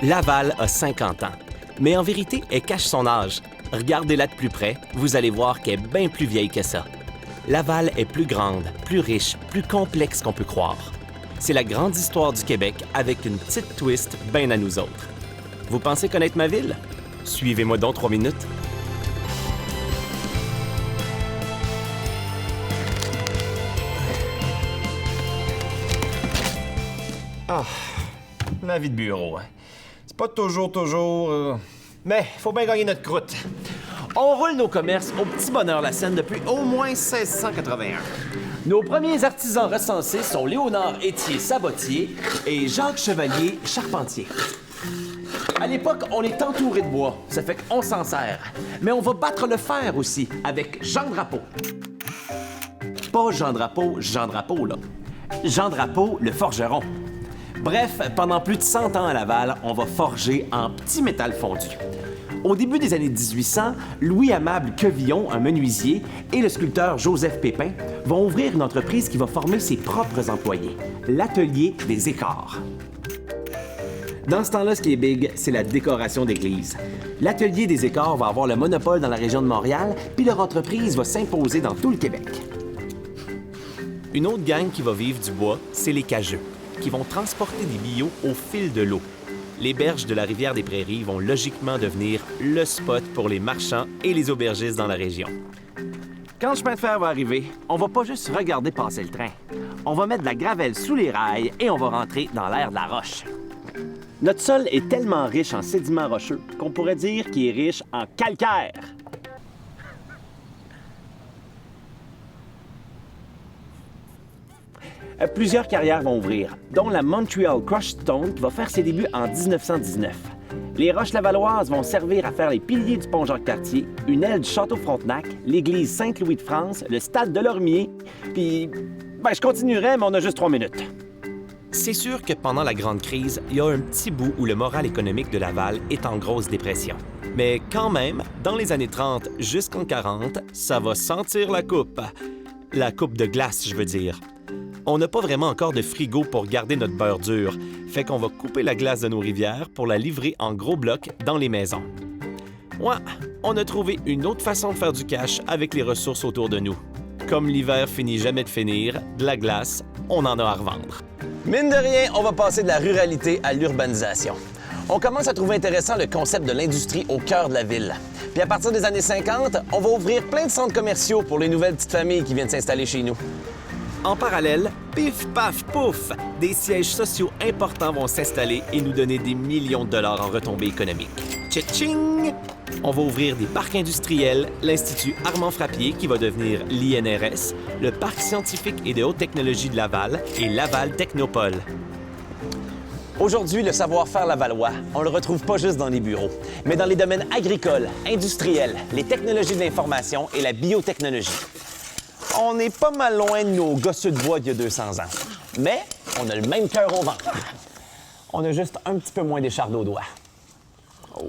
Laval a 50 ans, mais en vérité, elle cache son âge. Regardez-la de plus près, vous allez voir qu'elle est bien plus vieille que ça. Laval est plus grande, plus riche, plus complexe qu'on peut croire. C'est la grande histoire du Québec avec une petite twist bien à nous autres. Vous pensez connaître ma ville? Suivez-moi donc 3 minutes. Ah, la vie de bureau, hein. C'est pas toujours... Mais faut bien gagner notre croûte. On roule nos commerces au Petit Bonheur la Seine depuis au moins 1681. Nos premiers artisans recensés sont Léonard Étier Sabotier et Jacques Chevalier Charpentier. À l'époque, on est entouré de bois, ça fait qu'on s'en sert. Mais on va battre le fer aussi avec Jean Drapeau. Pas Jean Drapeau, là. Jean Drapeau, le forgeron. Bref, pendant plus de 100 ans à Laval, on va forger en petit métal fondu. Au début des années 1800, Louis-Amable Quevillon, un menuisier, et le sculpteur Joseph Pépin vont ouvrir une entreprise qui va former ses propres employés, l'Atelier des Écarts. Dans ce temps-là, ce qui est big, c'est la décoration d'église. L'Atelier des Écarts va avoir le monopole dans la région de Montréal, puis leur entreprise va s'imposer dans tout le Québec. Une autre gang qui va vivre du bois, c'est les cageux, qui vont transporter des billots au fil de l'eau. Les berges de la rivière des Prairies vont logiquement devenir le spot pour les marchands et les aubergistes dans la région. Quand le chemin de fer va arriver, on va pas juste regarder passer le train. On va mettre de la gravelle sous les rails et on va rentrer dans l'ère de la roche. Notre sol est tellement riche en sédiments rocheux qu'on pourrait dire qu'il est riche en calcaire. Plusieurs carrières vont ouvrir, dont la Montreal Crushed Stone qui va faire ses débuts en 1919. Les roches lavalloises vont servir à faire les piliers du pont Jacques-Cartier, une aile du Château Frontenac, l'église Saint-Louis de France, le stade de Lormier, puis... je continuerai, mais on a juste 3 minutes. C'est sûr que pendant la Grande Crise, il y a un petit bout où le moral économique de Laval est en grosse dépression. Mais quand même, dans les années 30 jusqu'en 40, ça va sentir la coupe. La coupe de glace, je veux dire. On n'a pas vraiment encore de frigo pour garder notre beurre dur, fait qu'on va couper la glace de nos rivières pour la livrer en gros blocs dans les maisons. Ouais, on a trouvé une autre façon de faire du cash avec les ressources autour de nous. Comme l'hiver finit jamais de finir, de la glace, on en a à revendre. Mine de rien, on va passer de la ruralité à l'urbanisation. On commence à trouver intéressant le concept de l'industrie au cœur de la ville. Puis à partir des années 50, on va ouvrir plein de centres commerciaux pour les nouvelles petites familles qui viennent s'installer chez nous. En parallèle, pif, paf, pouf, des sièges sociaux importants vont s'installer et nous donner des millions de dollars en retombées économiques. Tching! On va ouvrir des parcs industriels, l'Institut Armand Frappier qui va devenir l'INRS, le Parc scientifique et de haute technologie de Laval et Laval Technopole. Aujourd'hui, le savoir-faire lavallois, on le retrouve pas juste dans les bureaux, mais dans les domaines agricoles, industriels, les technologies de l'information et la biotechnologie. On est pas mal loin de nos gosses de bois d'il y a 200 ans. Mais on a le même cœur au ventre. On a juste un petit peu moins d'échardes aux doigts. Oh.